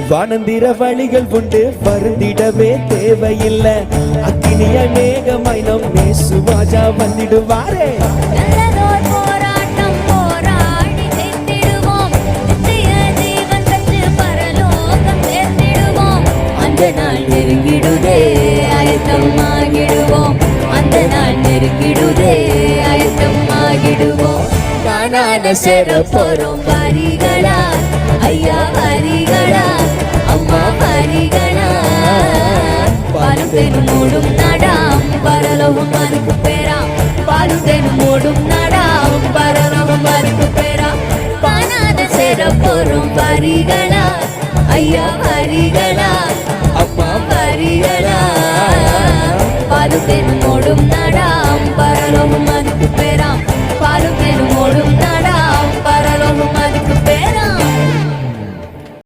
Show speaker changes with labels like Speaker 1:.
Speaker 1: வானந்திர வழிகள் உண்டு வருந்திடவே தேவையில்லை. அக்கினிய மேகமாய் நம் இயேசு ராஜா வந்திடுவாரே.
Speaker 2: நல்லதோர் போராட்டம் போராடி ஜெயித்திடுவோம். நித்திய ஜீவன் பெற்று பரலோகம் சேர்ந்திடுவோம். அந்த நாள் நெருங்கிடுதே ஆயத்தமாகிடுவோம். அந்த நாள் நெருங்கிடுதே ஆயத்தமாகிடுவோம். கானான சேர போறோம் வரிகளா ஐயா வரிகளா அம்மா வரிகளா. பாலும் தேனும் மூடும் நாடாம் பரலோகம் அதுக்கு பேராம். பாலும் தேனும் மூடும் நாடாம் பரலோகம் அதுக்கு பேராம். கானான சேர போறோம் வரிகளா ஐயா வரிகளா அம்மா வரிகளா. பாலும் தேனும் மூடும் நாடாம் பரலோகம் அதுக்கு பேராம். பாலும் தேனும் மூடும்